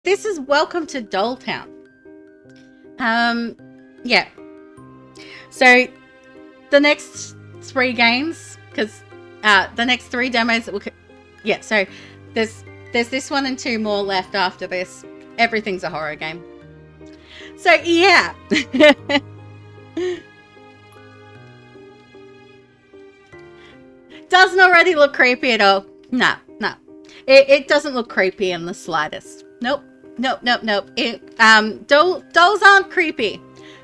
This is Welcome to Dolltown. Yeah. So the next three games, because the next three demos that yeah. So there's this one and two more left after this. Everything's a horror game. So yeah. Doesn't already look creepy at all. No. It doesn't look creepy in the slightest. Nope. Dolls aren't creepy.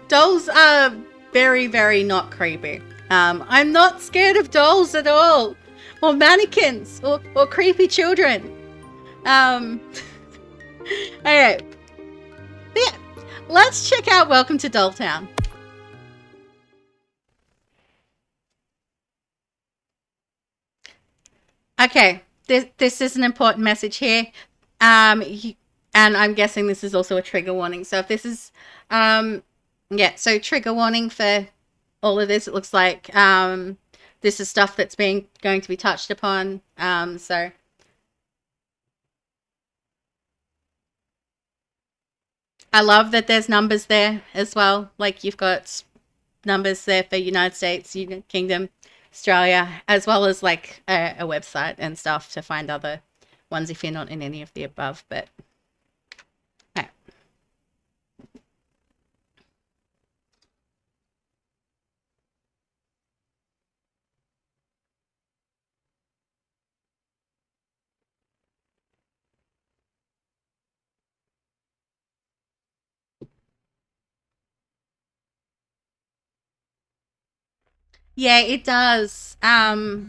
Dolls are very, very not creepy. I'm not scared of dolls at all. Or mannequins. Or creepy children. Okay. But yeah. Let's check out Welcome to Dolltown. Okay. This is an important message here. And I'm guessing this is also a trigger warning. So if this is, yeah, so trigger warning for all of this. It looks like this is stuff that's going to be touched upon. So I love that there's numbers there as well. Like you've got numbers there for United States, United Kingdom, Australia, as well as like a website and stuff to find other ones if you're not in any of the above. But yeah, it does. I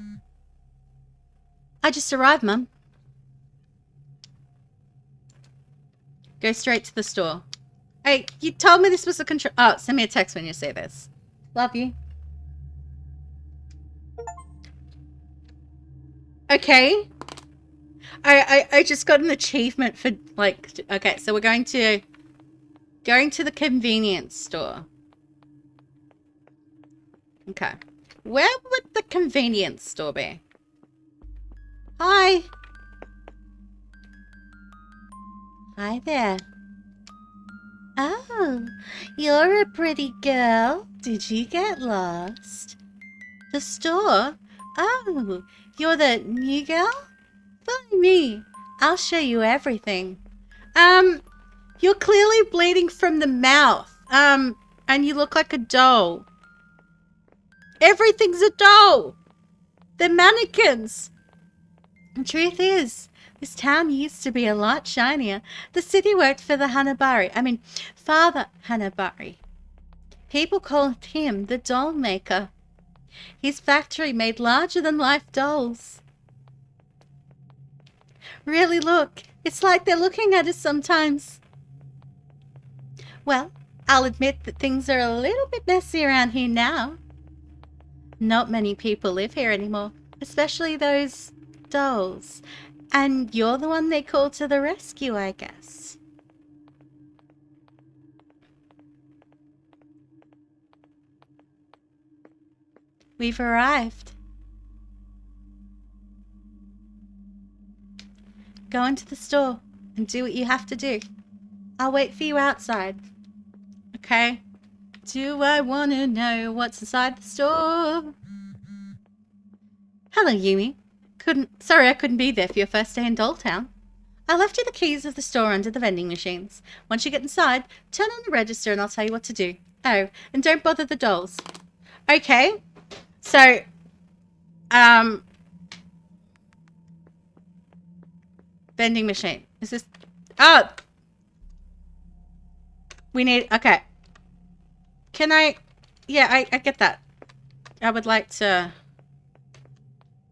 just arrived, Mum. Go straight to the store. Hey, you told me this was a control. Oh, send me a text when you see this. Love you. Okay. I just got an achievement for like. Okay, so we're going to the convenience store. Okay. Where would the convenience store be? Hi. Hi there. Oh, you're a pretty girl. Did you get lost? The store? Oh, you're the new girl? Follow me. I'll show you everything. You're clearly bleeding from the mouth. And you look like a doll. Everything's a doll. They're mannequins. The truth is, this town used to be a lot shinier. The city worked for the Father Hanabari. People called him the doll maker. His factory made larger-than-life dolls. Really, look. It's like they're looking at us sometimes. Well, I'll admit that things are a little bit messy around here now. Not many people live here anymore, especially those dolls. And you're the one they called to the rescue, I guess. We've arrived. Go into the store and do what you have to do. I'll wait for you outside. Okay? Do I want to know what's inside the store? Hello, Yumi. Sorry I couldn't be there for your first day in Dolltown. I left you the keys of the store under the vending machines. Once you get inside, turn on the register and I'll tell you what to do. Oh, and don't bother the dolls. Okay. So, vending machine. Is this... Oh! We need... Okay. Can I... Yeah, I get that. I would like to...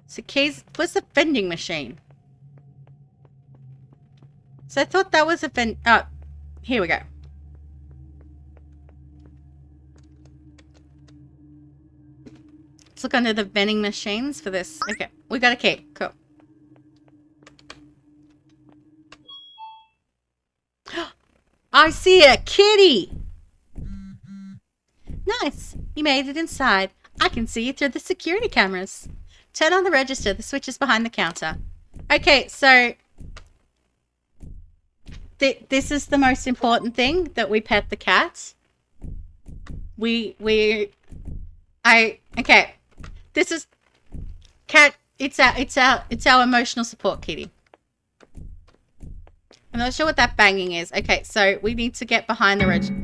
So keys... Where's the vending machine? So I thought that was a Oh, here we go. Let's look under the vending machines for this. Okay, we got a key. Cool. I see a kitty! Nice. You made it inside. I can see you through the security cameras. Turn on the register. The switch is behind the counter. Okay, so... This is the most important thing, that we pet the cat. Okay. This is cat. It's our emotional support, kitty. I'm not sure what that banging is. Okay, so we need to get behind the register.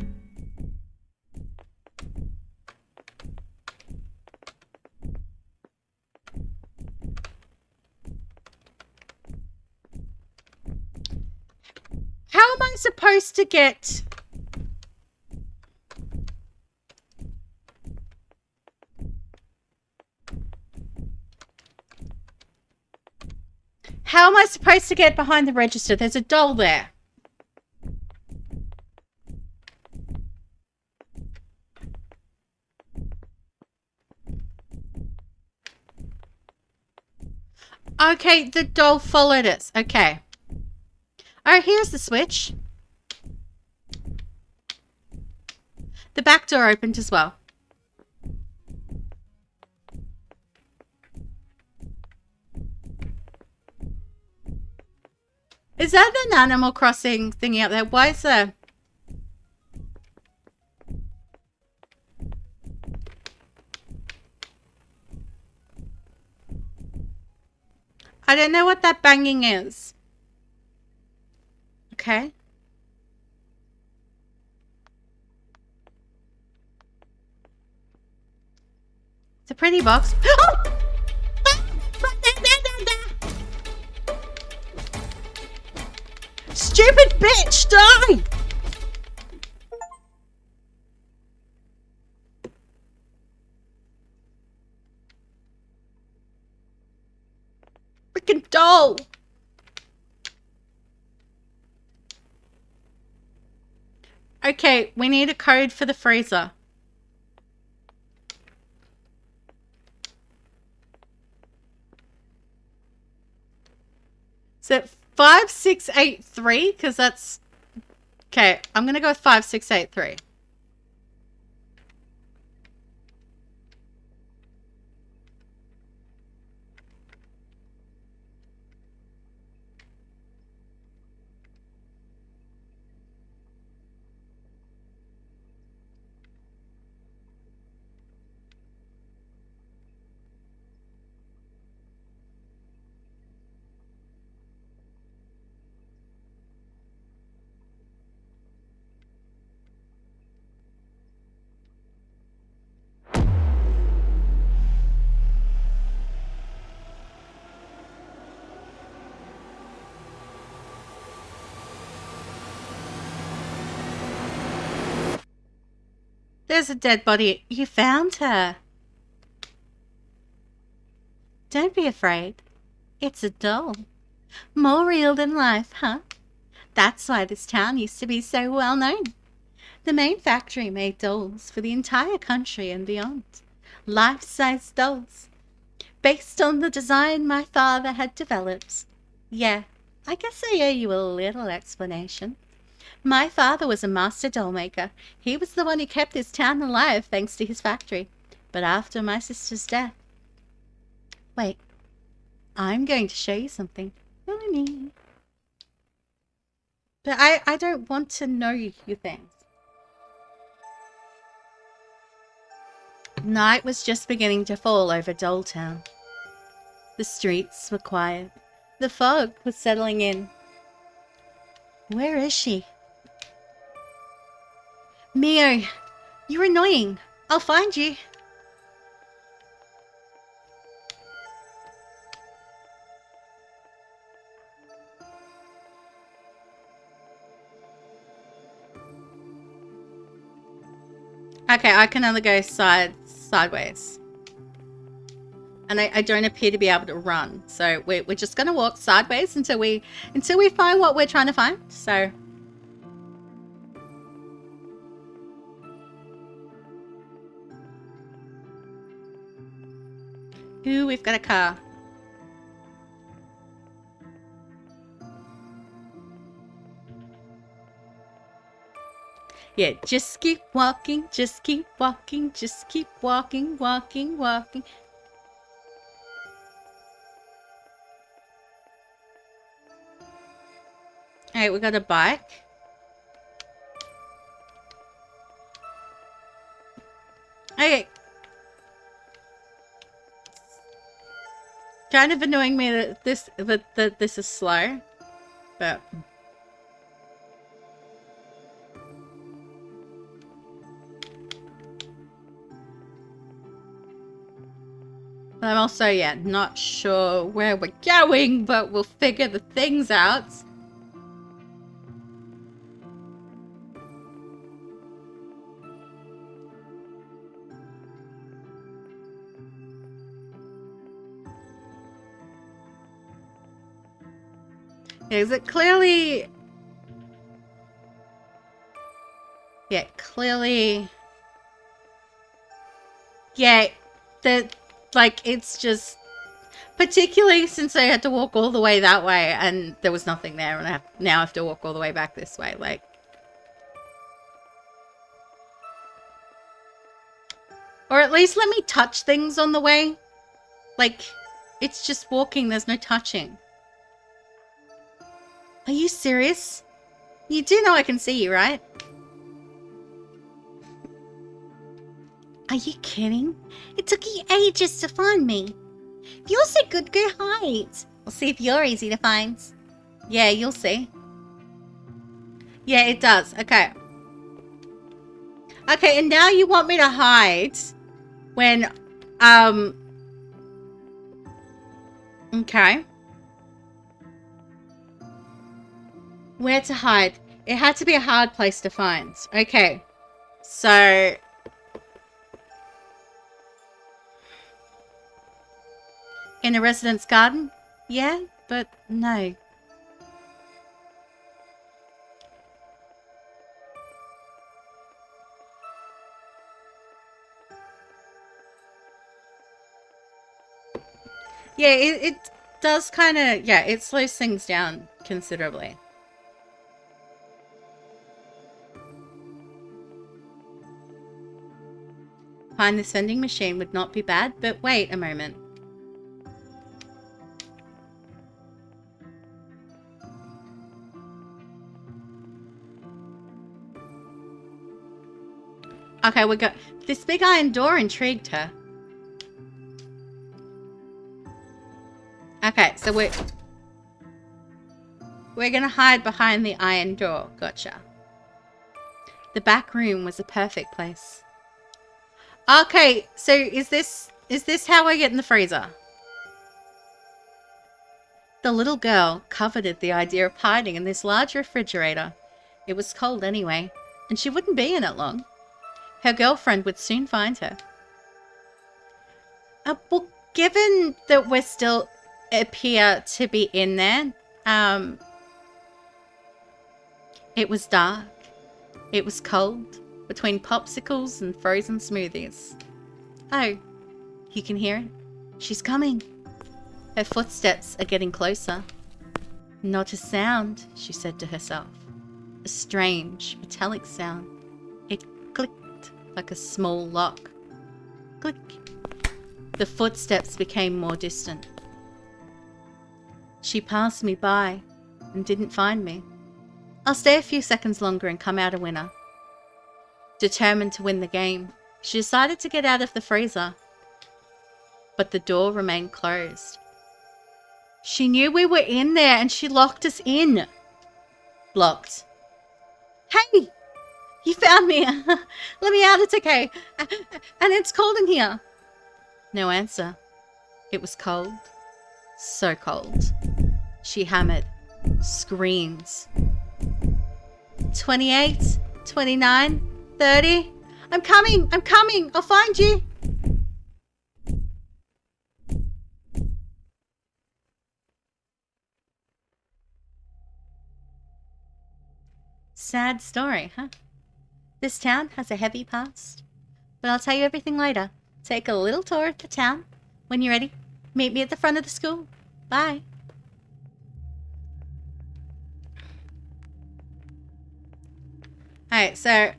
How am I supposed to get... How am I supposed to get behind the register? There's a doll there. Okay, the doll followed us. Okay. Oh, here's the switch. The back door opened as well. Is that an Animal Crossing thingy out there? Why is there... I don't know what that banging is. Okay. It's a pretty box. Oh! Stupid bitch, die! Freaking doll! Okay, we need a code for the freezer. Is it 5683? Because that's... Okay, I'm going to go with 5683. There's a dead body. You found her. Don't be afraid. It's a doll. More real than life, huh? That's why this town used to be so well known. The main factory made dolls for the entire country and beyond. Life-size dolls. Based on the design my father had developed. Yeah, I guess I owe you a little explanation. My father was a master doll maker. He was the one who kept this town alive thanks to his factory. But after my sister's death... Wait, I'm going to show you something. But I don't want to know you things. Night was just beginning to fall over Dolltown. The streets were quiet. The fog was settling in. Where is she? Mio, you're annoying. I'll find you. Okay, I can only go sideways. And I don't appear to be able to run. So we're just going to walk sideways until we find what we're trying to find. So... Ooh, we've got a car. Yeah, just keep walking, just keep walking, just keep walking, walking, walking. Hey, we got a bike. Okay. Kind of annoying me that this is slow, but I'm also, yeah, not sure where we're going, but we'll figure the things out. Is it clearly... Yeah, clearly... Yeah, that, like, it's just... Particularly since I had to walk all the way that way and there was nothing there, and I now have to walk all the way back this way, like... Or at least let me touch things on the way. Like, it's just walking, there's no touching. Are you serious? You do know I can see you, right? Are you kidding? It took you ages to find me. If you're so good, go hide. We'll see if you're easy to find. Yeah, you'll see. Yeah, it does. Okay. Okay, and now you want me to hide when, okay. Where to hide? It had to be a hard place to find. Okay. So... In a resident's garden? Yeah, but no. Yeah, it does kind of... Yeah, it slows things down considerably. Find this vending machine would not be bad, but wait a moment. Okay, we got... This big iron door intrigued her. Okay, so we're gonna hide behind the iron door. Gotcha. The back room was a perfect place. Okay, so is this how I get in the freezer? The little girl coveted the idea of hiding in this large refrigerator. It was cold anyway, and she wouldn't be in it long. Her girlfriend would soon find her. Well, given that we're still appear to be in there, it was dark. It was cold, between popsicles and frozen smoothies. Oh, you can hear it? She's coming. Her footsteps are getting closer. Not a sound, she said to herself. A strange, metallic sound. It clicked like a small lock. Click. The footsteps became more distant. She passed me by and didn't find me. I'll stay a few seconds longer and come out a winner. Determined to win the game, she decided to get out of the freezer. But the door remained closed. She knew we were in there and she locked us in. Locked. Hey! You found me! Let me out, it's okay. And it's cold in here. No answer. It was cold. So cold. She hammered. Screams. 28, 29, 30. I'm coming! I'm coming! I'll find you! Sad story, huh? This town has a heavy past. But I'll tell you everything later. Take a little tour of the town. When you're ready, meet me at the front of the school. Bye. Alright, so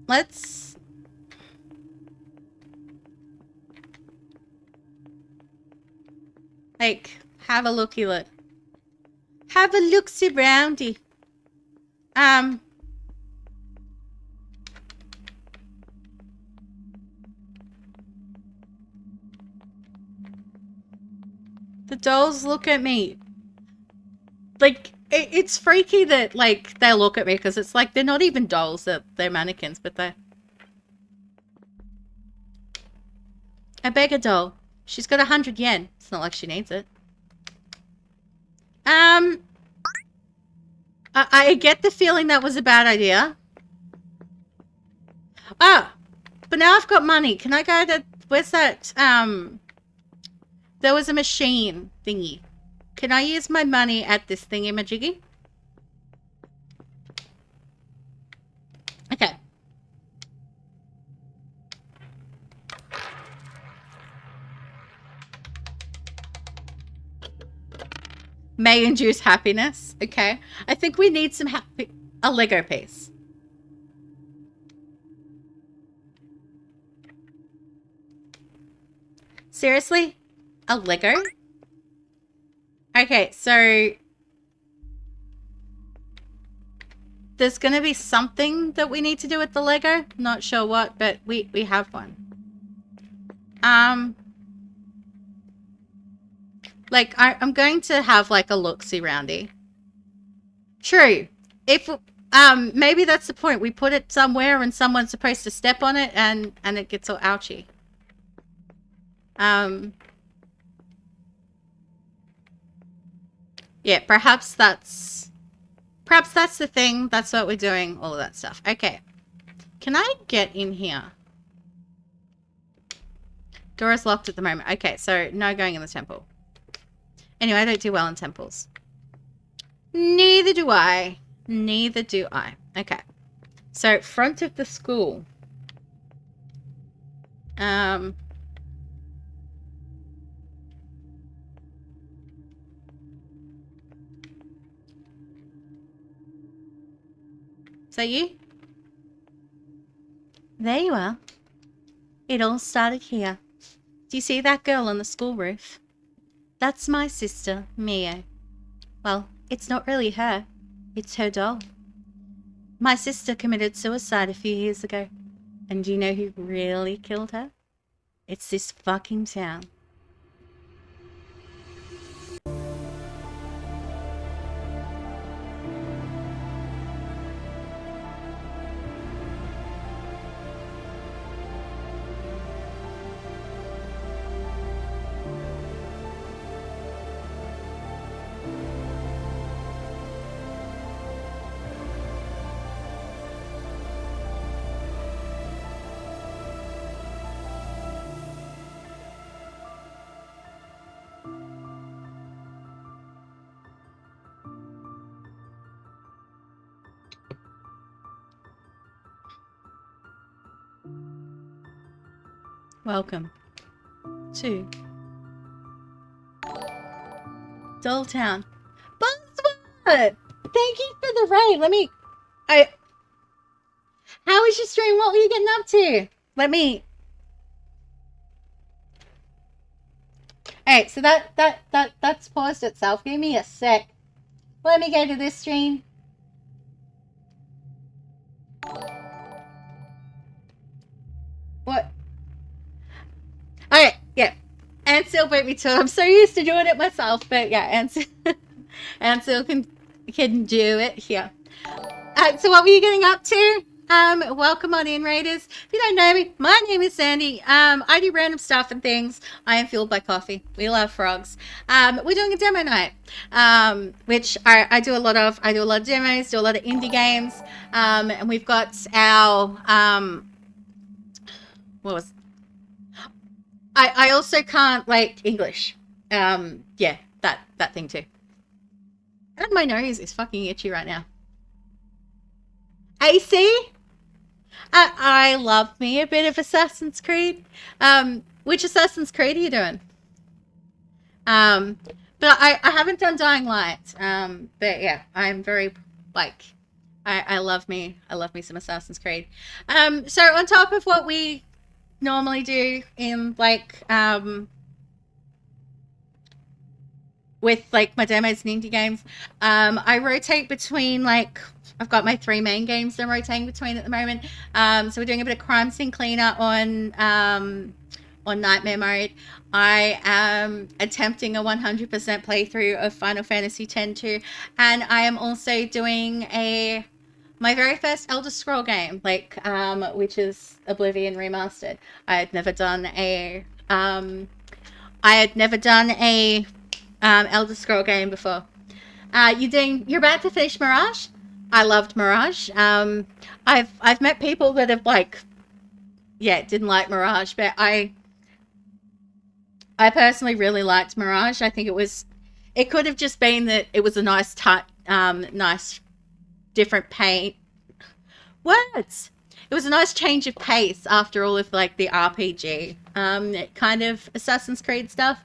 let's like have a looky look. Have a look-see roundy. The dolls look at me. Like, it's freaky that, like, they look at me because it's like they're not even dolls, they're mannequins, but they're... I beg a doll. She's got 100 yen. It's not like she needs it. I get the feeling that was a bad idea. Ah, but now I've got money. Can I go to... Where's that? There was a machine thingy. Can I use my money at this thingy-majiggy? Okay. May induce happiness. Okay. I think we need some a Lego piece. Seriously? A Lego? Okay, so there's going to be something that we need to do with the Lego. Not sure what, but we have one. Like, I'm going to have, like, a look-see roundy. True. If, maybe that's the point. We put it somewhere and someone's supposed to step on it and it gets all ouchy. Yeah, perhaps that's the thing. That's what we're doing. All of that stuff. Okay. Can I get in here? Door is locked at the moment. Okay, so no going in the temple. Anyway, I don't do well in temples. Neither do I. Neither do I. Okay. So, front of the school. Is that you? There you are. It all started here. Do you see that girl on the school roof? That's my sister, Mio. Well, it's not really her. It's her doll. My sister committed suicide a few years ago. And do you know who really killed her? It's this fucking town. Welcome to Dolltown. Buzzword! Thank you for the raid. How was your stream? What were you getting up to? Alright, so that's paused itself. Give me a sec. Let me go to this stream. What? Alright, yeah. Ansel beat me to it. I'm so used to doing it myself, but yeah, Ansel can do it here. So what were you getting up to? Welcome on in, Raiders. If you don't know me, my name is Sandy. I do random stuff and things. I am fueled by coffee. We love frogs. We're doing a demo night, which I do a lot of. I do a lot of demos, do a lot of indie games, and we've got our what was? I also can't like English. Yeah, that thing too. And my nose is fucking itchy right now. AC? I love me a bit of Assassin's Creed. Which Assassin's Creed are you doing? But I haven't done Dying Light. But yeah, I'm very like I love me some Assassin's Creed. So on top of what we normally do in like with like my demos and indie games. I rotate between like I've got my three main games I'm rotating between at the moment. So we're doing a bit of crime scene cleaner on Nightmare mode. I am attempting a 100% playthrough of Final Fantasy X-2, and I am also doing my very first Elder Scroll game, like which is Oblivion Remastered. I had never done a Elder Scroll game before. You're about to finish Mirage? I loved Mirage. I've met people that have like, yeah, didn't like Mirage, but I personally really liked Mirage. I think it could have just been that it was a nice nice different paint words. It was a nice change of pace after all of like the RPG kind of Assassin's Creed stuff.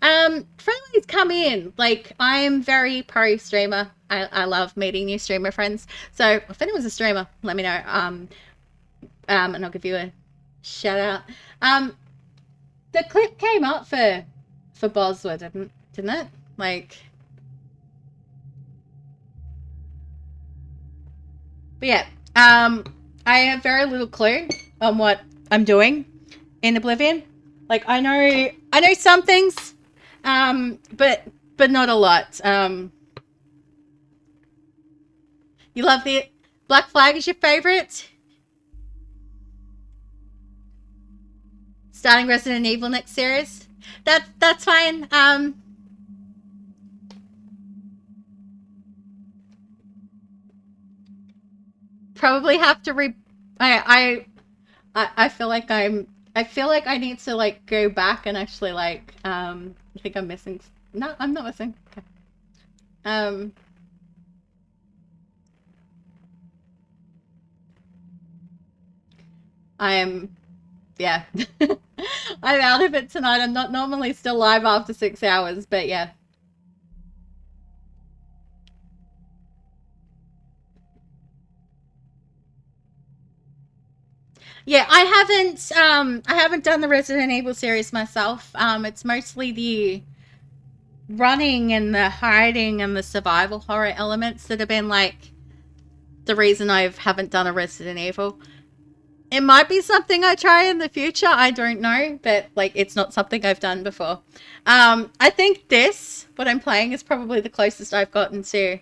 Friendlies come in. Like, I'm very pro streamer. I love meeting new streamer friends. So if anyone's a streamer, let me know. And I'll give you a shout out. The clip came up for Bosworth, didn't it? Like, but yeah. I have very little clue on what I'm doing in Oblivion. Like, I know some things, but not a lot. You love the Black Flag is your favorite? Starting Resident Evil next series? That's fine. Probably have to I feel like I need to like go back and actually like I think I'm missing. No, I'm not missing. Okay. I am, yeah. I'm out of it tonight. I'm not normally still live after 6 hours, but yeah. Yeah, I haven't done the Resident Evil series myself. It's mostly the running and the hiding and the survival horror elements that have been like the reason I haven't done a Resident Evil. It might be something I try in the future. I don't know, but like it's not something I've done before. I think what I'm playing is probably the closest I've gotten to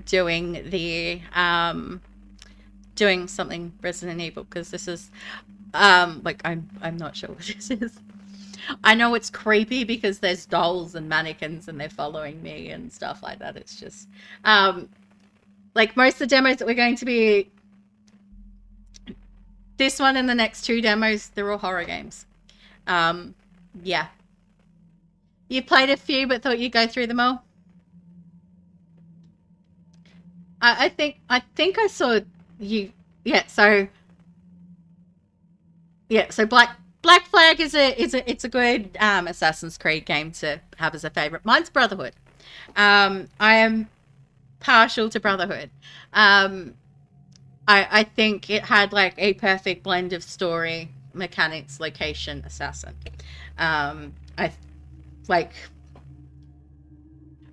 doing the doing something Resident Evil, because this is like I'm not sure what this is. I know it's creepy because there's dolls and mannequins and they're following me and stuff like that. It's just like most of the demos that we're going to be, this one and the next two demos, they're all horror games. Yeah. You played a few but thought you'd go through them all? I think I saw you. Yeah, so Black Flag is a good Assassin's Creed game to have as a favorite. Mine's Brotherhood. I am partial to Brotherhood. I think it had like a perfect blend of story, mechanics, location, assassin. I like,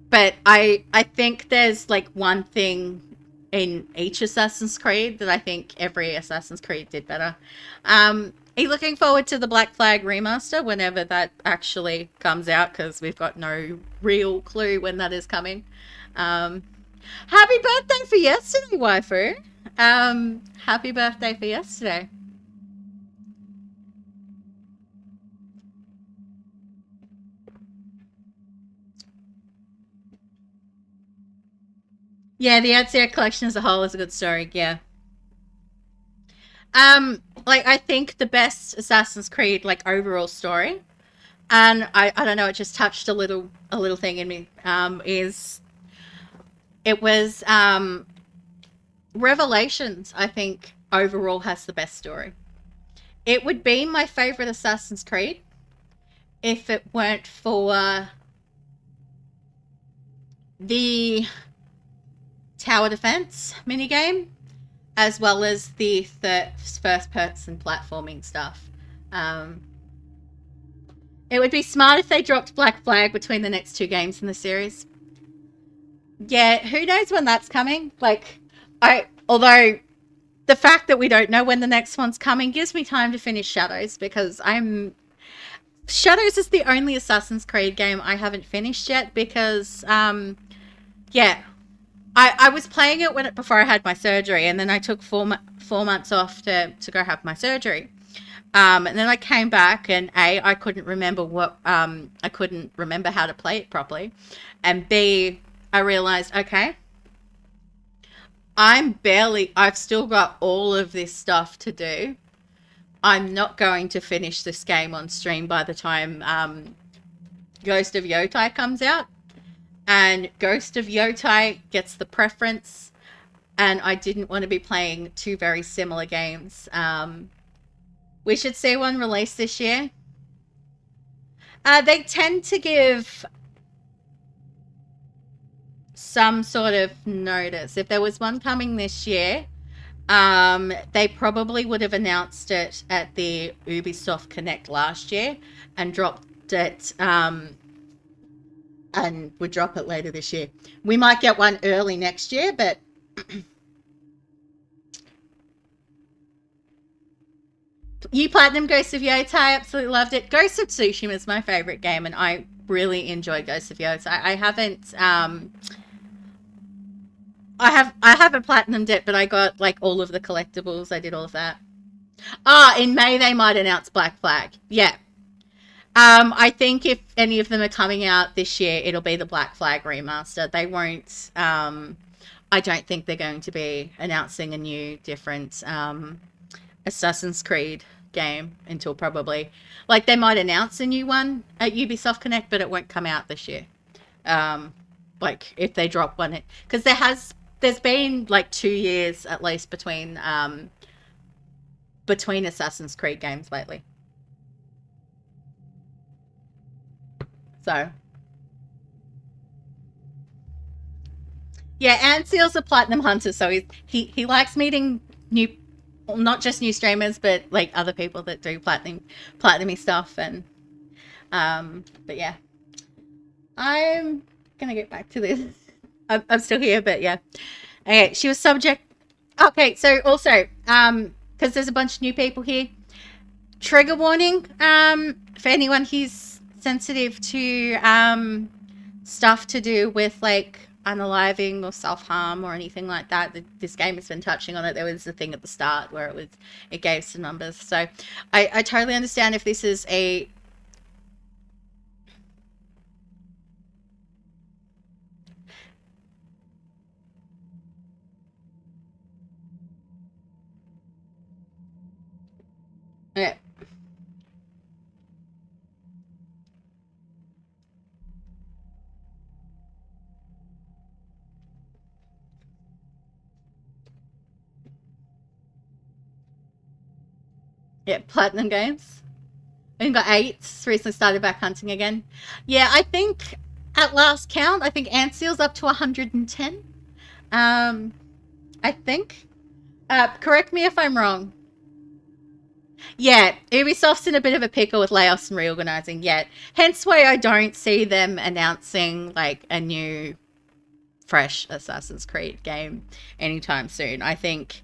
but I think there's like one thing in each Assassin's Creed that I think every Assassin's Creed did better. Are you looking forward to the Black Flag remaster whenever that actually comes out? Because we've got no real clue when that is coming. Happy birthday for yesterday, waifu. Happy birthday for yesterday. Yeah, the Ezio collection as a whole is a good story, yeah. Like, I think the best Assassin's Creed, like, overall story, and I don't know, it just touched a little thing in me, it was, Revelations, I think, overall has the best story. It would be my favorite Assassin's Creed if it weren't for the tower defense minigame, as well as the first person platforming stuff. It would be smart if they dropped Black Flag between the next two games in the series. Yeah, who knows when that's coming? Like, although the fact that we don't know when the next one's coming gives me time to finish Shadows, because Shadows is the only Assassin's Creed game I haven't finished yet, because yeah, I was playing it before I had my surgery, and then I took 4 months off to go have my surgery. And then I came back, and I couldn't remember I couldn't remember how to play it properly, and B, I realized, okay, I've still got all of this stuff to do. I'm not going to finish this game on stream by the time Ghost of Yotai comes out. And Ghost of Yotai gets the preference, and I didn't want to be playing two very similar games. We should see one released this year. They tend to give some sort of notice. If there was one coming this year, they probably would have announced it at the Ubisoft Connect last year and dropped it, and would drop it later this year. We might get one early next year, but you platinum Ghost of Yotai, absolutely loved it. Ghost of Tsushima is my favorite game, and I really enjoy Ghost of Yotai. I haven't platinumed it, but I got like all of the collectibles. I did all of that. In May they might announce Black Flag. Yeah. I think if any of them are coming out this year, it'll be the Black Flag remaster. They won't. I don't think they're going to be announcing a new, different Assassin's Creed game until probably, like, they might announce a new one at Ubisoft Connect, but it won't come out this year. Like, if they drop one, because there's been like 2 years at least between Assassin's Creed games lately. So yeah, Anseal's a platinum hunter, so he likes meeting new, not just new streamers, but like other people that do platinumy stuff. And but yeah, I'm gonna get back to this. I'm still here, but yeah. Okay, she was subject. Okay, so also because there's a bunch of new people here, trigger warning for anyone who's sensitive to stuff to do with like unaliving or self-harm or anything like that. This game has been touching on it. There was a thing at the start where it gave some numbers, so I totally understand if this is a yeah. Yeah, platinum games. I think got 8. Recently started back hunting again. Yeah, I think at last count, I think Anseal's up to 110. I think. Correct me if I'm wrong. Yeah, Ubisoft's in a bit of a pickle with layoffs and reorganizing yet. Hence why I don't see them announcing like a new fresh Assassin's Creed game anytime soon. I think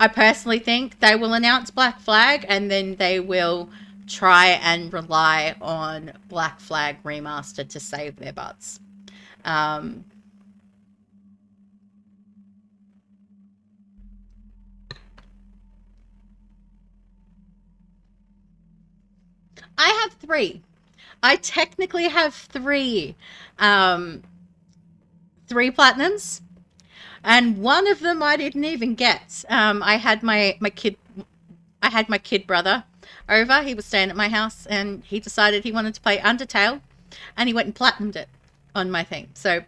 I personally think they will announce Black Flag, and then they will try and rely on Black Flag Remastered to save their butts. I have 3. I technically have 3 platinums, and one of them I didn't even get. I had my kid brother over. He was staying at my house, and he decided he wanted to play Undertale, and he went and platinumed it on my thing. So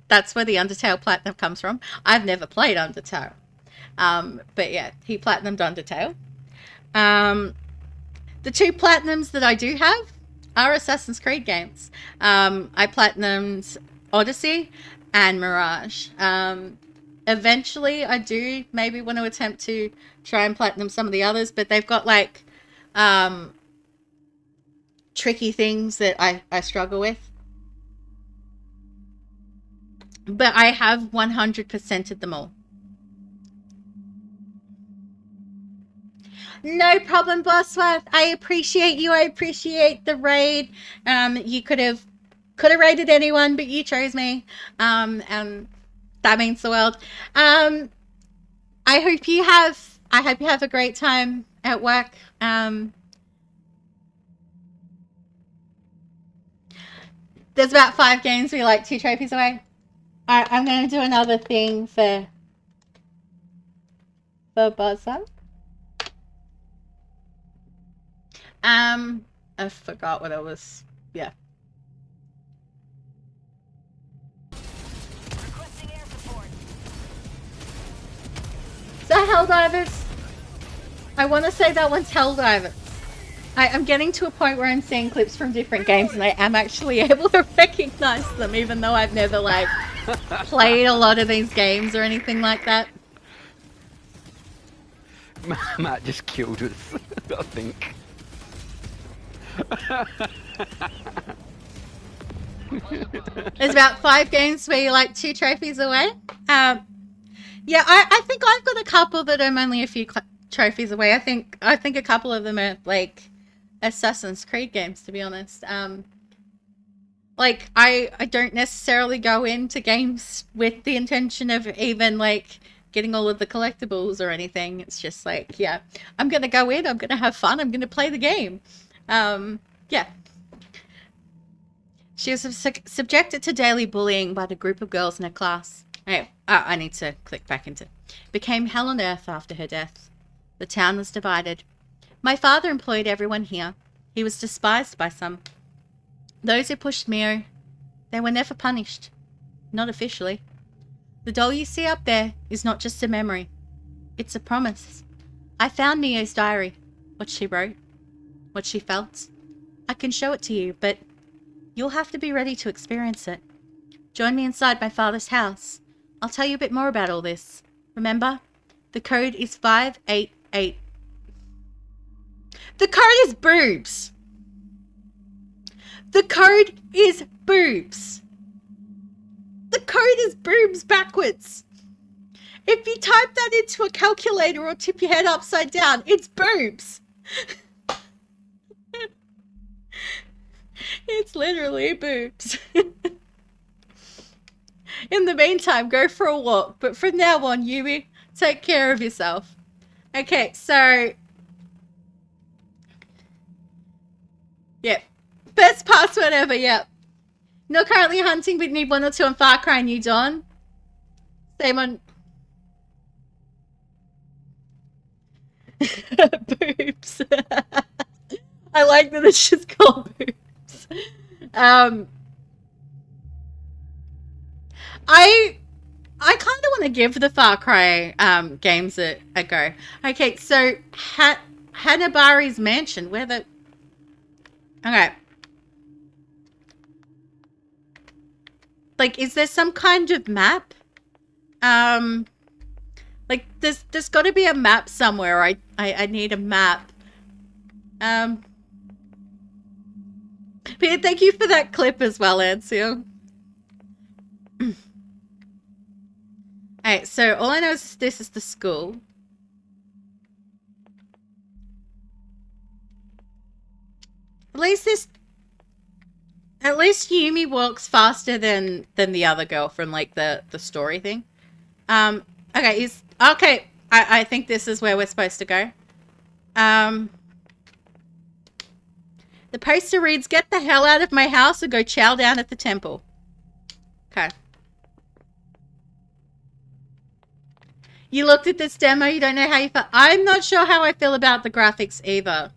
that's where the Undertale platinum comes from. I've never played Undertale, but yeah, he platinumed Undertale. The 2 platinums that I do have are Assassin's Creed games. I platinumed Odyssey and Mirage. Eventually, I do maybe want to attempt to try and platinum some of the others, but they've got like tricky things that I struggle with. But I have 100%ed them all. No problem, boss wife. I appreciate you. I appreciate the raid. You could have raided anyone, but you chose me. And that means the world. I hope you have a great time at work. There's about 5 games. We're like 2 trophies away. Alright, I'm gonna do another thing for Buzzer. I forgot what it was. Yeah. Is that Helldivers? I want to say that one's Helldivers. I'm getting to a point where I'm seeing clips from different games and I am actually able to recognize them, even though I've never, like, played a lot of these games or anything like that. Matt just killed us, I think. There's about 5 games where you're like 2 trophies away. Yeah, I think I've got a couple that I'm only a few trophies away. I think a couple of them are like Assassin's Creed games, to be honest. Like I don't necessarily go into games with the intention of even like getting all of the collectibles or anything. It's just like, yeah, I'm gonna go in, I'm gonna have fun, I'm gonna play the game. Yeah. She was subjected to daily bullying by the group of girls in her class. Okay, I need to click back into it. Became hell on earth after her death. The town was divided. My father employed everyone here. He was despised by some. Those who pushed Mio, they were never punished. Not officially. The doll you see up there is not just a memory. It's a promise. I found Mio's diary. What she wrote. What she felt. I can show it to you, but you'll have to be ready to experience it. Join me inside my father's house. I'll tell you a bit more about all this. Remember? The code is 588. The code is boobs. The code is boobs. The code is boobs backwards. If you type that into a calculator or tip your head upside down, it's boobs. It's literally boobs. In the meantime, go for a walk. But from now on, Yumi, take care of yourself. Okay, so... Yep. Best password ever, yep. Not currently hunting, but need 1 or 2 on Far Cry New Dawn. Same on... Boobs. I like that it's just called boobs. I kind of want to give the Far Cry games a go. Okay, so Hanabari's mansion. Where the... Okay. Like, is there some kind of map? Like, there's got to be a map somewhere. I need a map. Peter, thank you for that clip as well, Ansel. Alright, so all I know is this is the school. At least Yumi walks faster than the other girl from like the story thing. Okay, I think this is where we're supposed to go. The poster reads, "Get the hell out of my house or go chow down at the temple." Okay. You looked at this demo, you don't know how you feel. I'm not sure how I feel about the graphics either.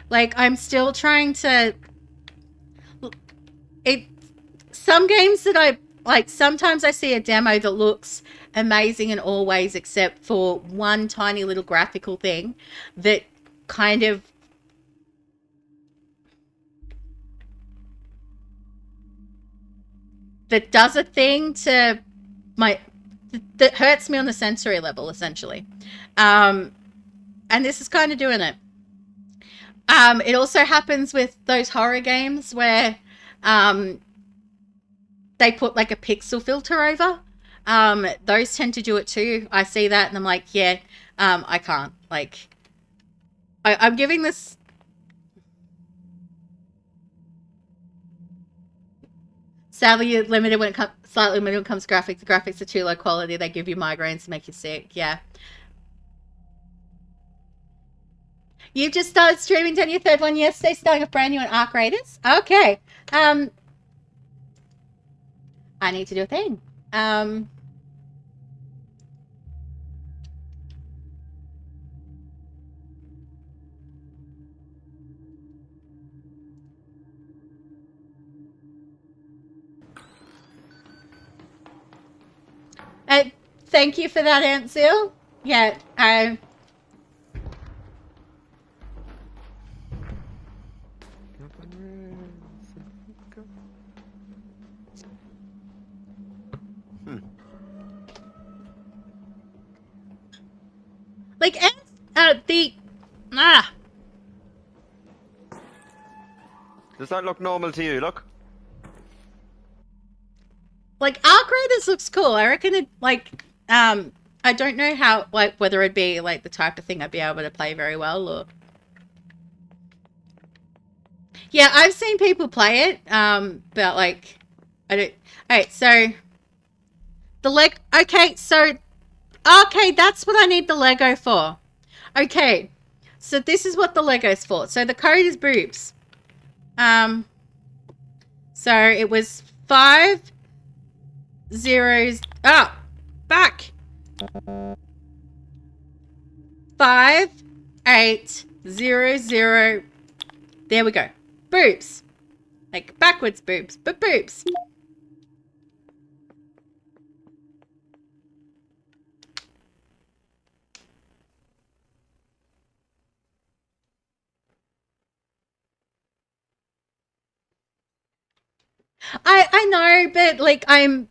Like, I'm still trying to... Some games that I... Like, sometimes I see a demo that looks amazing in all ways except for one tiny little graphical thing that kind of... that does a thing to my... that hurts me on the sensory level, essentially. and this is kind of doing it. It also happens with those horror games where they put like a pixel filter over. Those tend to do it too. I see that and I'm like, yeah, I can't. Like, I'm giving this. Sadly, limited when it comes. Slightly limited when it comes to graphics. The graphics are too low quality. They give you migraines to make you sick. Yeah. You've just started streaming, done your third one yesterday, starting a brand new on Arc Raiders. Okay. I need to do a thing. Thank you for that answer. Yeah, like, the Does that look normal to you? Look. like Arc Raiders looks cool. I reckon it like I don't know how like whether it'd be like the type of thing I'd be able to play very well or. Yeah, I've seen people play it, but like I don't. Alright, so the leg. Okay, so okay, that's what I need the Lego for. Okay, so this is what the Lego's for. So the code is boobs. So it was 5 zeros. Oh, back. 5 8 0 0. There we go. Boobs. Like backwards boobs, but boobs. I know, but like I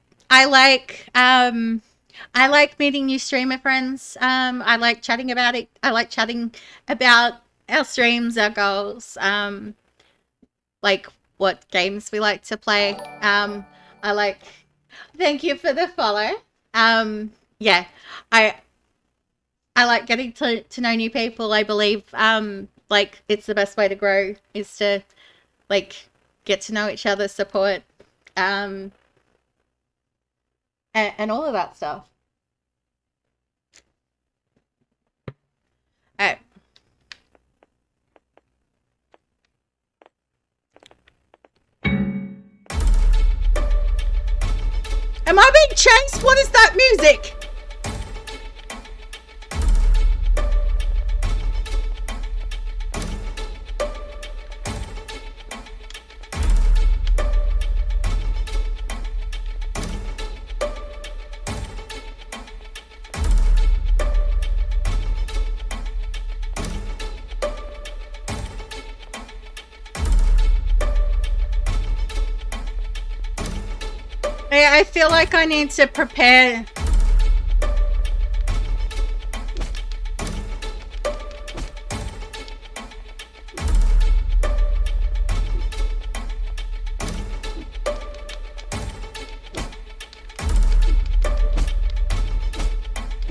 like meeting new streamer friends. I like chatting about it. I like chatting about our streams, our goals, like what games we like to play. I like thank you for the follow. Yeah. I I like getting to know new people. I believe like it's the best way to grow is to like get to know each other, support, um, and all of that stuff. All right. Am I being chased? What is that music? I feel like I need to prepare.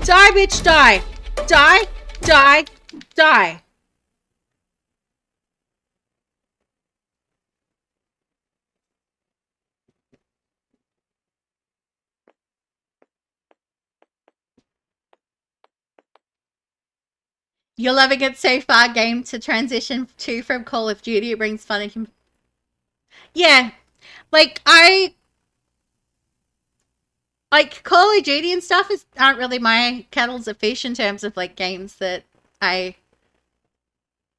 Die, bitch, die. Die, die, die. You're loving it so far, game to transition to from Call of Duty. It brings fun and yeah, like I like Call of Duty and stuff aren't really my kettles of fish in terms of like games that I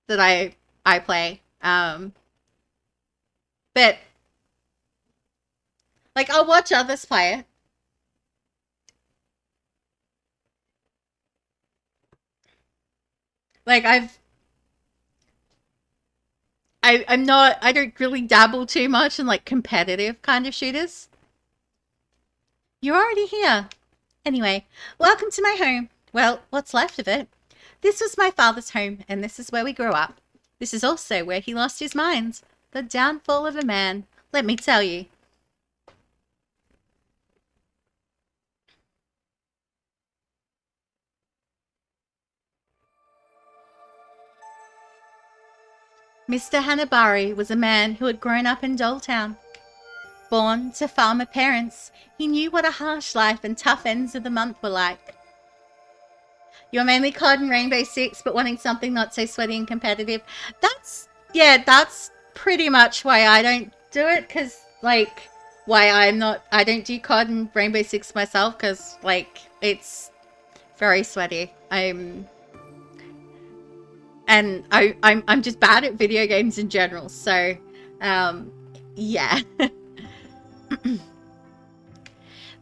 that I play. But like I'll watch others play it. Like I'm not I don't really dabble too much in like competitive kind of shooters. You're already here. Anyway, welcome to my home. Well, what's left of it. This was my father's home, and this is where we grew up. This is also where he lost his mind. The downfall of a man, let me tell you. Mr. Hanabari was a man who had grown up in Doletown. Born to farmer parents, he knew what a harsh life and tough ends of the month were like. You're mainly caught in Rainbow Six, but wanting something not so sweaty and competitive. That's pretty much why I don't do it, because, like, I don't do COD and Rainbow Six myself, because, like, it's very sweaty. I'm just bad at video games in general, so, yeah.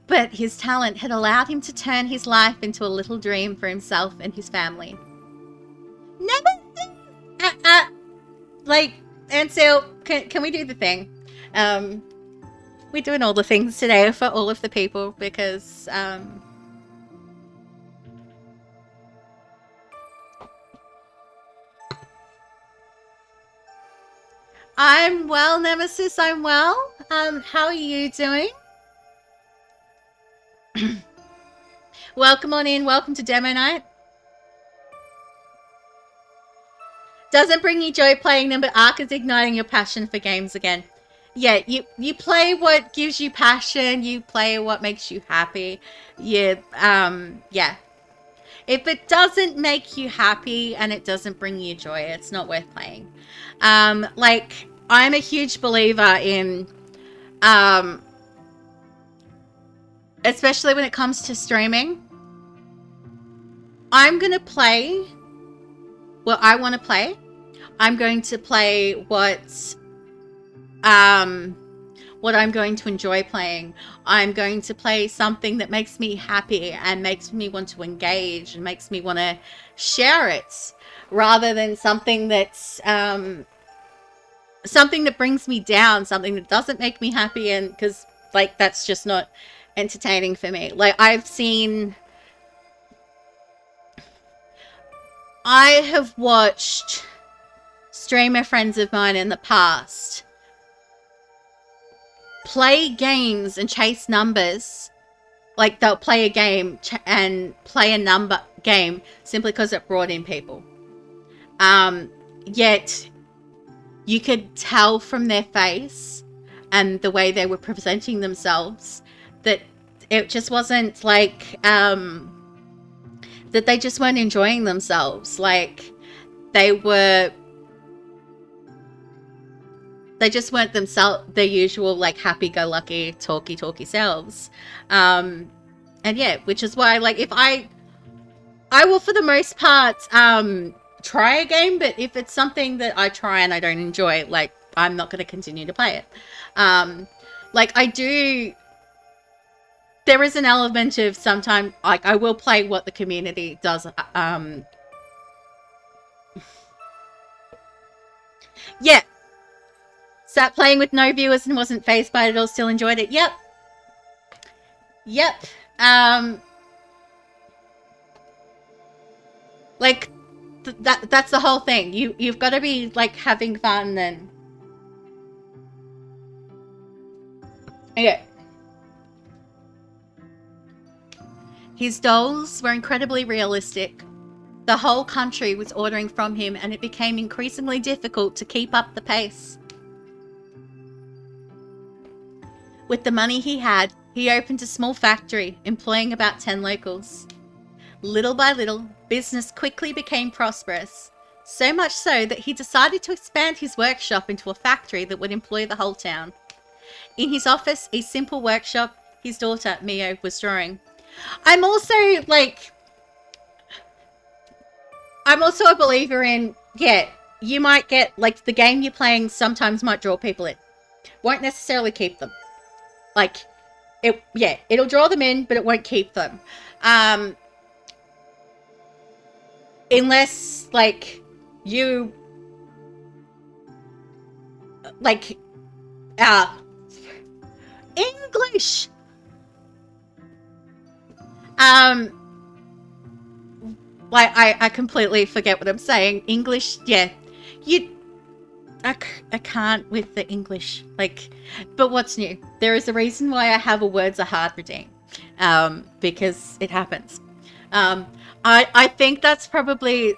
But his talent had allowed him to turn his life into a little dream for himself and his family. Never like, Ansel, can we do the thing? We're doing all the things today for all of the people because, I'm well, Nemesis, I'm well. How are you doing? Welcome on in, welcome to Demo Night. Doesn't bring you joy playing them, but Ark is igniting your passion for games again. Yeah, you play what gives you passion, you play what makes you happy. Yeah. If it doesn't make you happy and it doesn't bring you joy, it's not worth playing. Like, I'm a huge believer in, especially when it comes to streaming, I'm going to play what I want to play. I'm going to play what I'm going to enjoy playing. I'm going to play something that makes me happy and makes me want to engage and makes me want to share it, rather than something that's something that brings me down, something that doesn't make me happy, and because, like, that's just not entertaining for me. Like, I have watched streamer friends of mine in the past play games and chase numbers. Like, they'll play a game and play a number game simply because it brought in people. Yet you could tell from their face and the way they were presenting themselves that it just wasn't like, that they just weren't enjoying themselves. Like, they just weren't themselves, their usual, like, happy-go-lucky, talky selves. And yeah, which is why, like, if I will, for the most part, try a game, but if it's something that I try and I don't enjoy, like, I'm not going to continue to play it. Like, there is an element of sometimes, like, I will play what the community does, yeah. Sat playing with no viewers and wasn't fazed by it at all, still enjoyed it. Yep. Like, that's the whole thing. You've got to be, like, having fun and... Yeah. His dolls were incredibly realistic. The whole country was ordering from him, and it became increasingly difficult to keep up the pace. With the money he had, he opened a small factory, employing about 10 locals. Little by little, business quickly became prosperous, so much so that he decided to expand his workshop into a factory that would employ the whole town. In his office, a simple workshop, his daughter, Mio, was drawing. I'm also a believer in, yeah, you might get, like, the game you're playing sometimes might draw people in. Won't necessarily keep them. Like, it'll draw them in, but it won't keep them. Unless, like, you, like, English! Like, I completely forget what I'm saying. English, yeah. I can't with the English. Like, but what's new? There is a reason why I have a words are hard routine. Because it happens. I think that's probably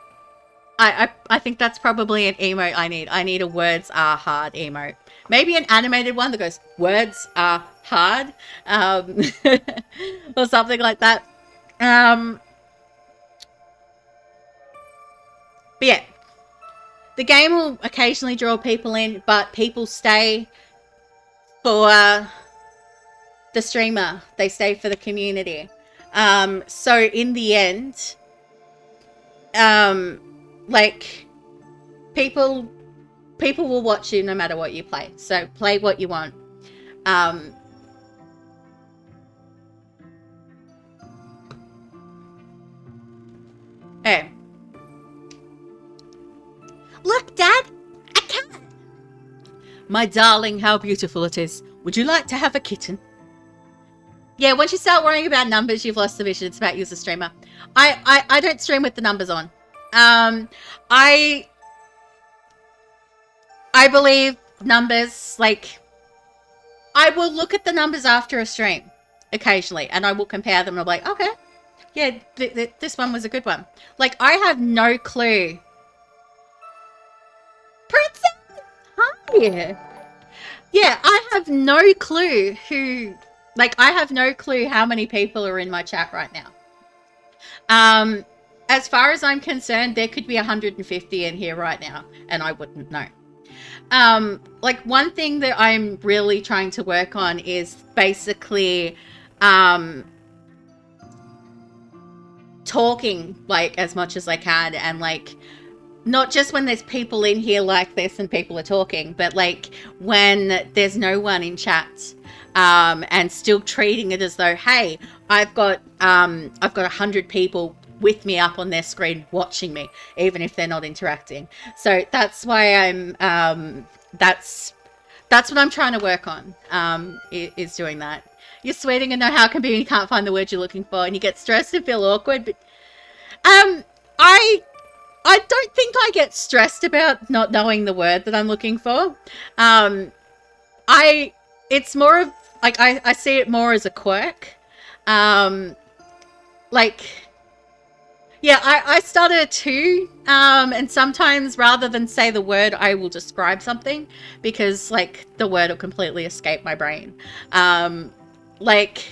I think that's probably an emote I need. I need a words are hard emote. Maybe an animated one that goes words are hard, or something like that. But yeah, the game will occasionally draw people in, but people stay for the streamer. They stay for the community. So in the end, like people will watch you no matter what you play. So play what you want. Hey. Look, Dad! A cat! My darling, how beautiful it is. Would you like to have a kitten? Yeah, once you start worrying about numbers, you've lost the vision. It's about you as a streamer. I don't stream with the numbers on. I believe numbers, like, I will look at the numbers after a stream occasionally, and I will compare them and I'll be like, okay, yeah, this one was a good one. Like, I have no clue. Princess! Hi! Yeah, I have no clue who, like, I have no clue how many people are in my chat right now. As far as I'm concerned, there could be 150 in here right now, and I wouldn't know. Like, one thing that I'm really trying to work on is basically, talking, like, as much as I can, and, like, not just when there's people in here like this and people are talking, but, like, when there's no one in chat, and still treating it as though, hey, I've got 100 people with me up on their screen watching me, even if they're not interacting. So that's why I'm, that's what I'm trying to work on, is doing that. You're sweating and know how it can be when you can't find the word you're looking for and you get stressed and feel awkward, but, I don't think I get stressed about not knowing the word that I'm looking for. It's more of, like, I see it more as a quirk. Like, yeah, I stutter too. And sometimes rather than say the word, I will describe something because, like, the word will completely escape my brain. Like,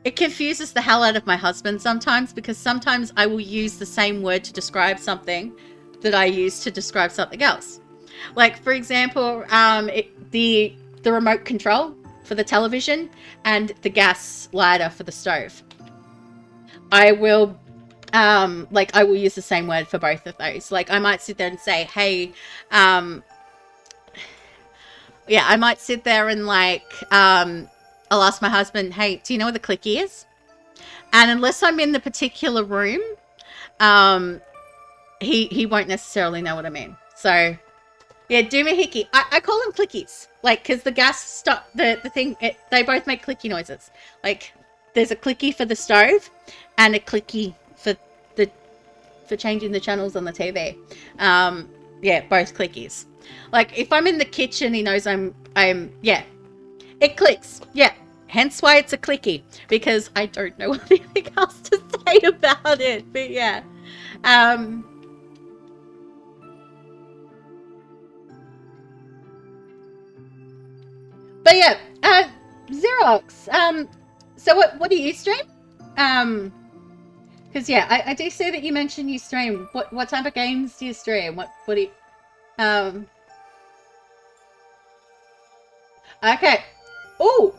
it confuses the hell out of my husband sometimes because sometimes I will use the same word to describe something that I use to describe something else. Like, for example, the remote control for the television and the gas lighter for the stove. I will, like, I will use the same word for both of those. Like, I might sit there and say, hey, yeah, I might sit there and, like, I'll ask my husband, hey, do you know what the clicky is? And unless I'm in the particular room, he won't necessarily know what I mean. So, yeah, doomahickey. I call them clickies. Like, because the gas stop, the thing, they both make clicky noises. Like, there's a clicky for the stove and a clicky for changing the channels on the TV. Yeah, both clickies. Like, if I'm in the kitchen, he knows I'm, yeah. It clicks. Yeah. Hence why it's a clicky. Because I don't know anything else to say about it. But yeah. But yeah. Xerox. So what do you stream? Because yeah, I do see that you mentioned you stream. What type of games do you stream? What do you... Okay. Oh!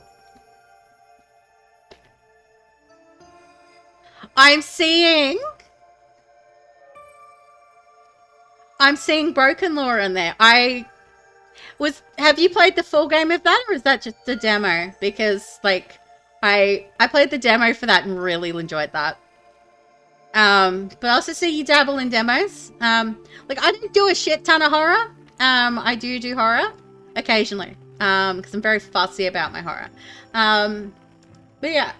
I'm seeing Broken Law in there. Have you played the full game of that, or is that just the demo? Because, like, I played the demo for that and really enjoyed that. But I also see you dabble in demos. Like, I don't do a shit ton of horror. I do horror occasionally. Because I'm very fussy about my horror. But yeah.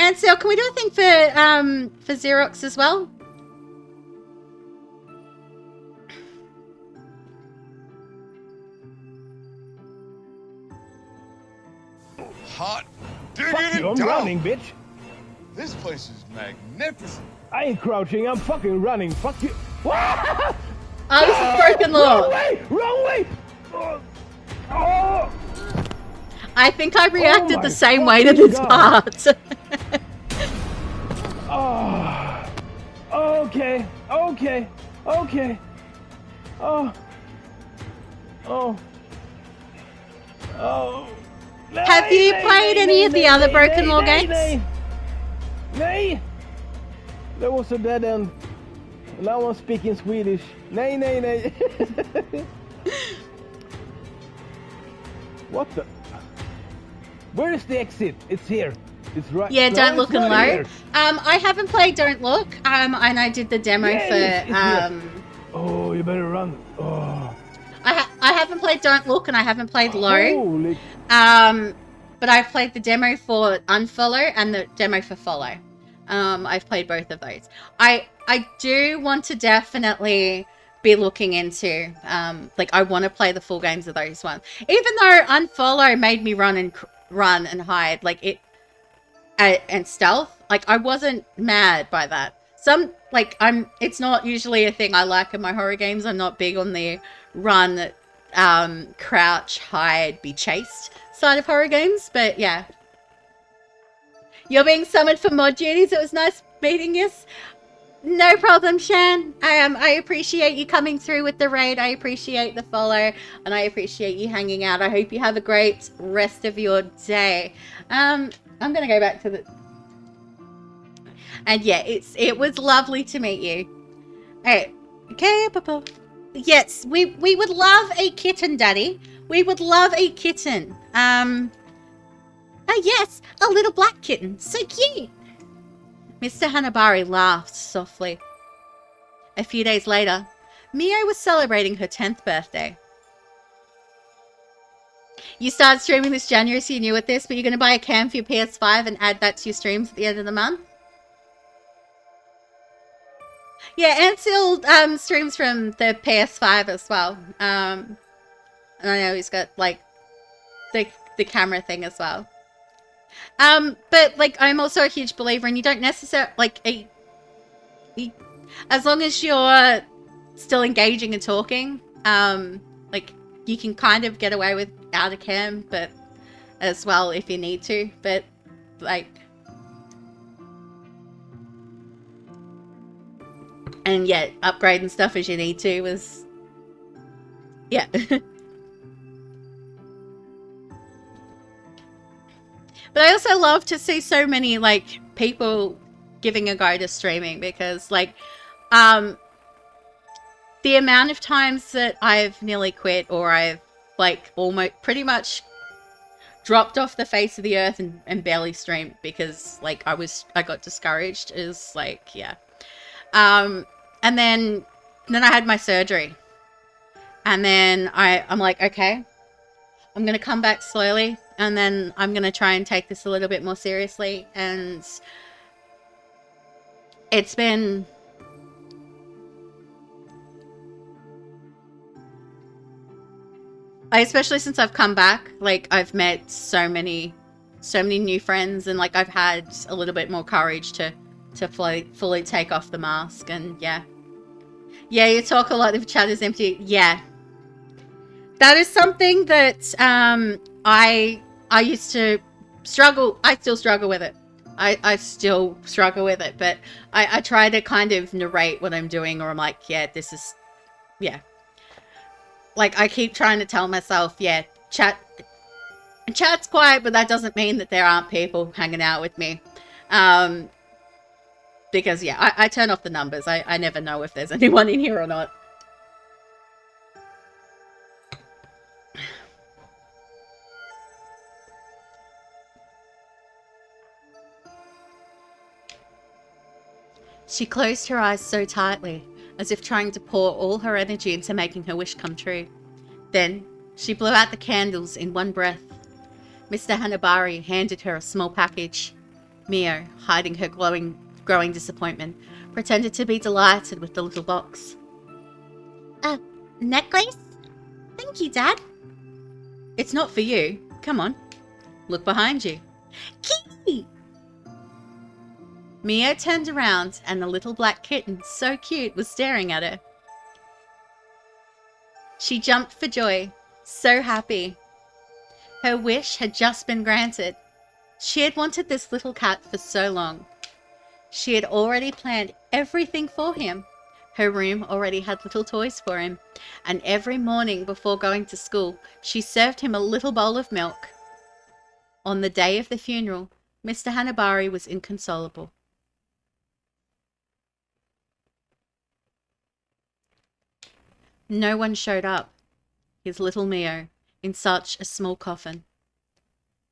Ansel, can we do a thing for Xerox as well? Hot Fuck diggity you, I'm dog. running, bitch. This place is magnificent. I ain't crouching, I'm fucking running. Fuck you. Oh, this is broken law. Wrong way! Wrong way! Oh. I think I reacted my the same way to fucking this God. part. Oh. Okay. Okay. Okay. Oh. Oh. Oh. Have you played any of the other Broken Law games? Nay. There was a dead end. Now I'm speaking Swedish. Nay. What the? Where is the exit? It's here. It's right. Yeah, No, Don't it's Look and not Load. here. I haven't played Don't Look. And I did the demo Yeah, for it's here. Oh, you better run. Oh. I haven't played Don't Look and I haven't played Low. Holy. But I've played the demo for Unfollow and the demo for Follow. I've played both of those. I do want to definitely be looking into like I want to play the full games of those ones. Even though Unfollow made me run and hide like it and stealth, like I wasn't mad by that. It's not usually a thing I like in my horror games. I'm not big on the run, crouch, hide, be chased side of horror games, but yeah. You're being summoned for mod duties. It was nice meeting you. No problem, Shan. I appreciate you coming through with the raid. I appreciate the follow, and I appreciate you hanging out. I hope you have a great rest of your day. I'm gonna go back to the. And yeah, it was lovely to meet you. Alright. Okay, Papa. Yes, we would love a kitten, Daddy. We would love a kitten. Oh yes, a little black kitten. So cute. Mr. Hanabari laughed softly. A few days later, Mio was celebrating her 10th birthday. You started streaming this January, so you're new at this, but you're going to buy a cam for your PS5 and add that to your streams at the end of the month? Yeah, Ansel streams from the PS5 as well. And I know he's got, like, the camera thing as well. But, like, I'm also a huge believer in you don't necessarily, like, as long as you're still engaging and talking, like, you can kind of get away without a cam, but as well if you need to, but, like, and yeah, upgrading stuff as you need to was, yeah. But I also love to see so many, like, people giving a go to streaming because, like, the amount of times that I've nearly quit or I've, like, almost pretty much dropped off the face of the earth and barely streamed because, like, I got discouraged is, like, yeah. And then I had my surgery. And then I'm like, okay, I'm going to come back slowly. And then I'm going to try and take this a little bit more seriously. And it's been... especially since I've come back, like, I've met so many new friends. And, like, I've had a little bit more courage to fully take off the mask. And, yeah. Yeah, you talk a lot if chat is empty. Yeah. That is something that I used to struggle. I still struggle with it. I still struggle with it. But I try to kind of narrate what I'm doing, or I'm like, yeah, this is, yeah. Like, I keep trying to tell myself, yeah, chat's quiet, but that doesn't mean that there aren't people hanging out with me. Because, yeah, I turn off the numbers. I never know if there's anyone in here or not. She closed her eyes so tightly, as if trying to pour all her energy into making her wish come true. Then, she blew out the candles in one breath. Mr. Hanabari handed her a small package. Mio, hiding her growing disappointment, pretended to be delighted with the little box. A necklace? Thank you, Dad. It's not for you. Come on. Look behind you. Kitty! Mio turned around and the little black kitten, so cute, was staring at her. She jumped for joy, so happy. Her wish had just been granted. She had wanted this little cat for so long. She had already planned everything for him. Her room already had little toys for him, and every morning before going to school, she served him a little bowl of milk. On the day of the funeral, Mr. Hanabari was inconsolable. No one showed up. His little Mio, in such a small coffin,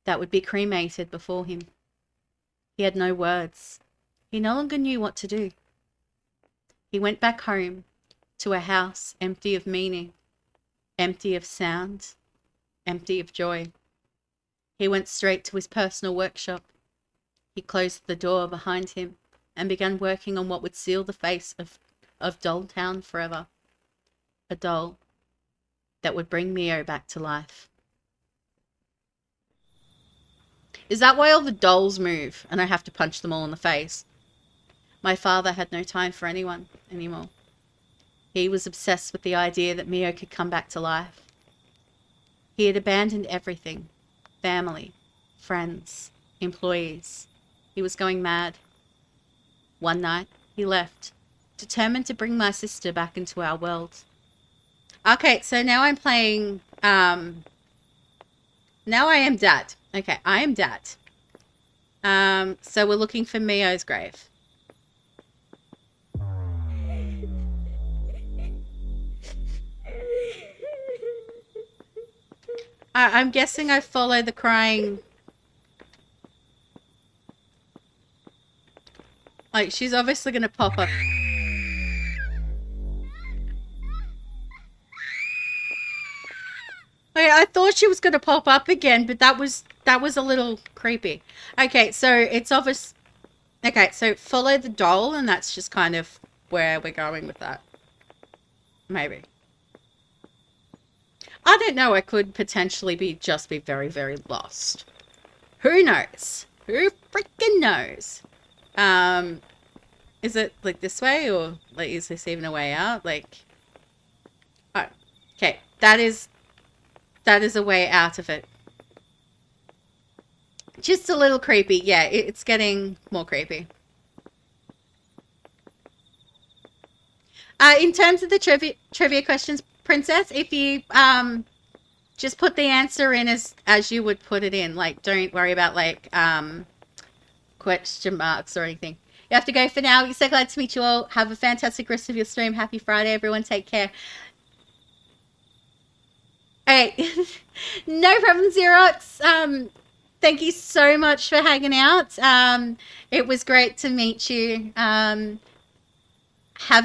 that would be cremated before him. He had no words. He no longer knew what to do. He went back home to a house empty of meaning, empty of sound, empty of joy. He went straight to his personal workshop. He closed the door behind him and began working on what would seal the face of Doll Town forever. A doll that would bring Mio back to life. Is that why all the dolls move and I have to punch them all in the face? My father had no time for anyone anymore. He was obsessed with the idea that Mio could come back to life. He had abandoned everything. Family, friends, employees. He was going mad. One night, he left, determined to bring my sister back into our world. Okay, so now I'm playing, now I am Dad. Okay, I am Dad. So we're looking for Mio's grave. I'm guessing I follow the crying. Like, she's obviously going to pop up. Wait, I thought she was going to pop up again, but that was a little creepy. Okay, so it's obvious. Okay, so follow the doll, and that's just kind of where we're going with that. Maybe. I don't know. I could potentially be very, very lost. Who knows? Who freaking knows? Is it like this way, or like is this even a way out? Like, oh, okay, that is a way out of it. Just a little creepy. Yeah, it's getting more creepy. In terms of the trivia questions, Princess, if you just put the answer in as you would put it in, like don't worry about like question marks or anything. You have to go for now. We're so glad to meet you all. Have a fantastic rest of your stream. Happy Friday, everyone. Take care. Alright. No problem, Xerox. Thank you so much for hanging out. It was great to meet you. Have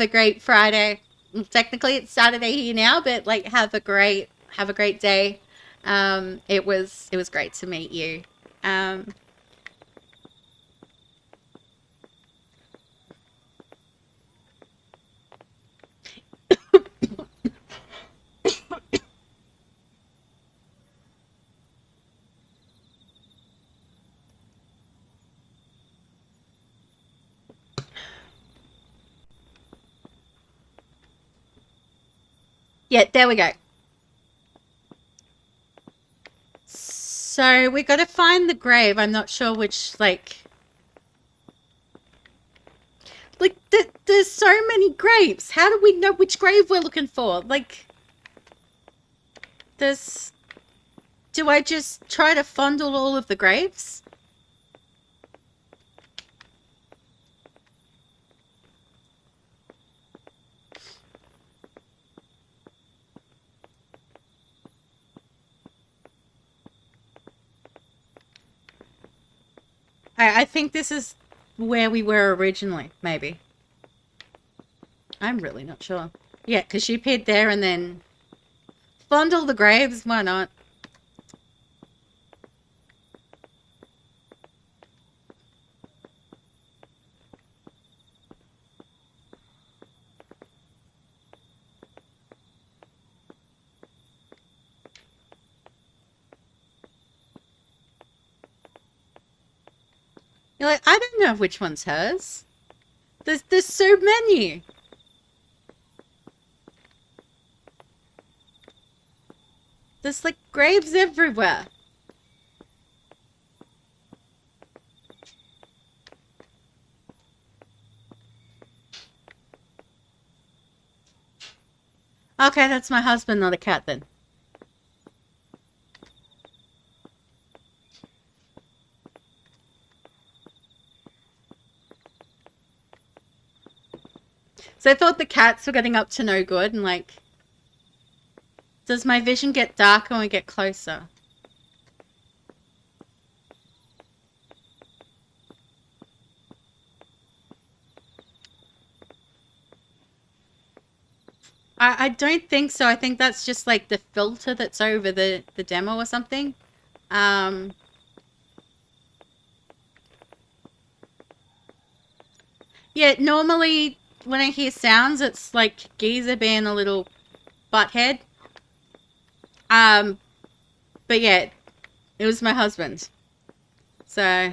a great Friday. Technically it's Saturday here now, but like have a great day. It was great to meet you. Yeah, there we go. So we got to find the grave. I'm not sure which, like there's so many graves. How do we know which grave we're looking for? Like, do I just try to fondle all of the graves? I think this is where we were originally, maybe. I'm really not sure. Yeah, because she appeared there and then fondle the graves. Why not? You're like, I don't know which one's hers. There's so many. There's like graves everywhere. Okay, that's my husband, not a cat then. So I thought the cats were getting up to no good and like... Does my vision get darker when we get closer? I don't think so. I think that's just like the filter that's over the demo or something. Yeah, normally when I hear sounds, it's like Geezer being a little butthead. But yeah, it was my husband. So...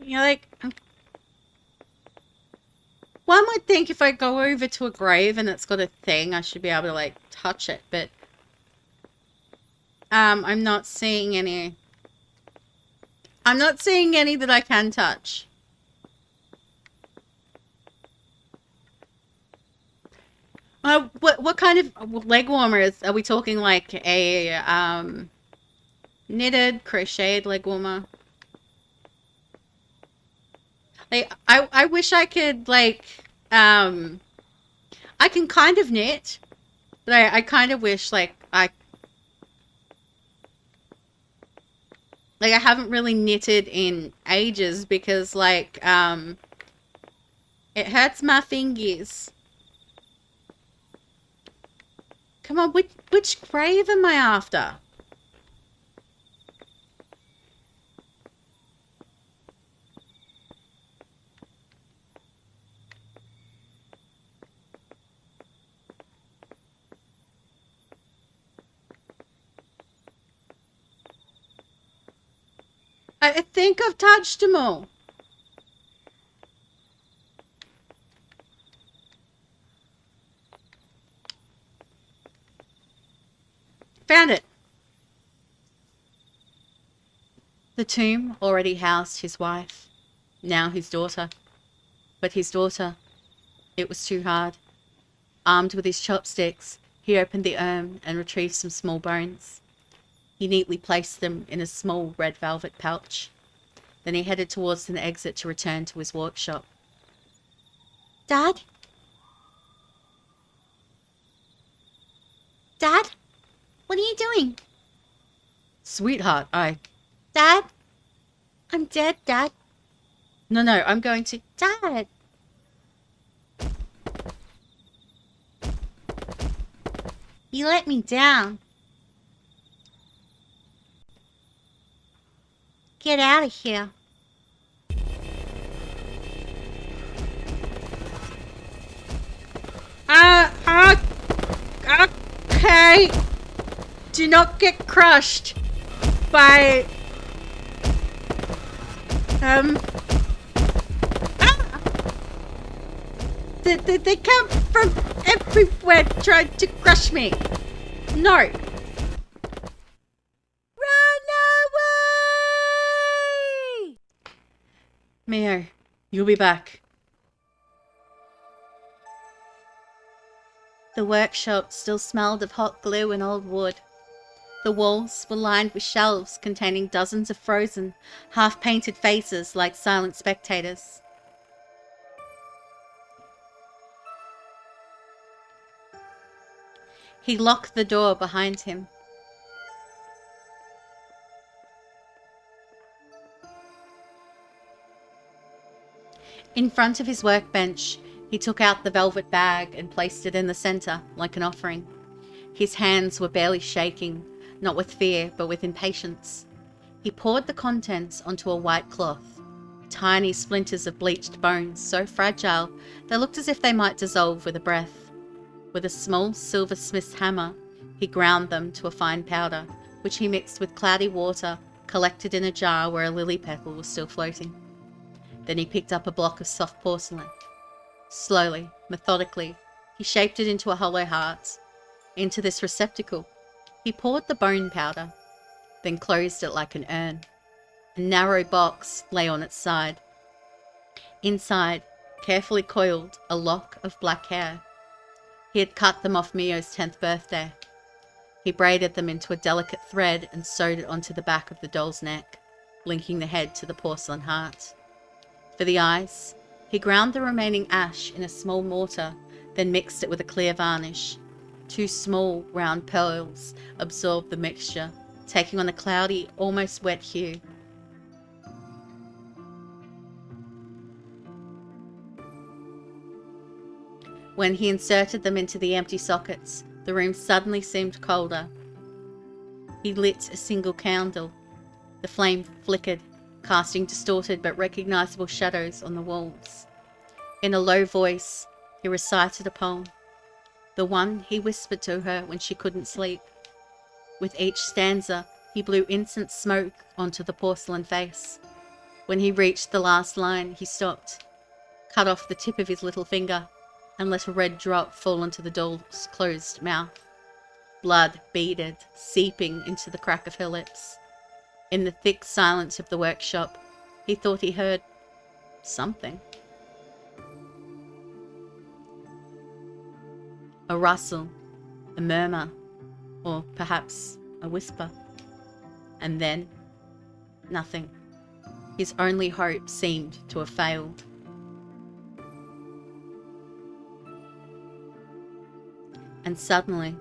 You're like... One would think if I go over to a grave and it's got a thing, I should be able to, like, touch it, but... I'm not seeing any... I'm not seeing any that I can touch. What kind of leg warmer are we talking? Like a knitted, crocheted leg warmer? Like I wish I could like I can kind of knit, but I kind of wish like I haven't really knitted in ages because like it hurts my fingers. Come on, which grave am I after? I think I've touched them all. Found it. The tomb already housed his wife, now his daughter. But his daughter, it was too hard. Armed with his chopsticks, he opened the urn and retrieved some small bones. He neatly placed them in a small red velvet pouch. Then he headed towards an exit to return to his workshop. Dad? Dad? What are you doing? Sweetheart, Dad? I'm dead, Dad. No, I'm going to... Dad! You let me down. Get out of here. Okay. Do not get crushed by... They come from everywhere trying to crush me. No. Run away! Mio, you'll be back. The workshop still smelled of hot glue and old wood. The walls were lined with shelves containing dozens of frozen, half-painted faces like silent spectators. He locked the door behind him. In front of his workbench, he took out the velvet bag and placed it in the center like an offering. His hands were barely shaking, not with fear, but with impatience. He poured the contents onto a white cloth. Tiny splinters of bleached bones, so fragile they looked as if they might dissolve with a breath. With a small silversmith's hammer, he ground them to a fine powder, which he mixed with cloudy water collected in a jar where a lily petal was still floating. Then he picked up a block of soft porcelain. Slowly, methodically, he shaped it into a hollow heart. Into this receptacle, he poured the bone powder, then closed it like an urn. A narrow box lay on its side. Inside, carefully coiled, a lock of black hair. He had cut them off Mio's 10th birthday. He braided them into a delicate thread and sewed it onto the back of the doll's neck, linking the head to the porcelain heart. For the eyes, he ground the remaining ash in a small mortar, then mixed it with a clear varnish. 2 small, round pearls absorbed the mixture, taking on a cloudy, almost wet hue. When he inserted them into the empty sockets, the room suddenly seemed colder. He lit a single candle. The flame flickered, casting distorted but recognizable shadows on the walls. In a low voice, he recited a poem, the one he whispered to her when she couldn't sleep. With each stanza, he blew incense smoke onto the porcelain face. When he reached the last line, he stopped, cut off the tip of his little finger, and let a red drop fall into the doll's closed mouth. Blood beaded, seeping into the crack of her lips. In the thick silence of the workshop, he thought he heard something. A rustle, a murmur, or perhaps a whisper. And then, nothing. His only hope seemed to have failed. And suddenly,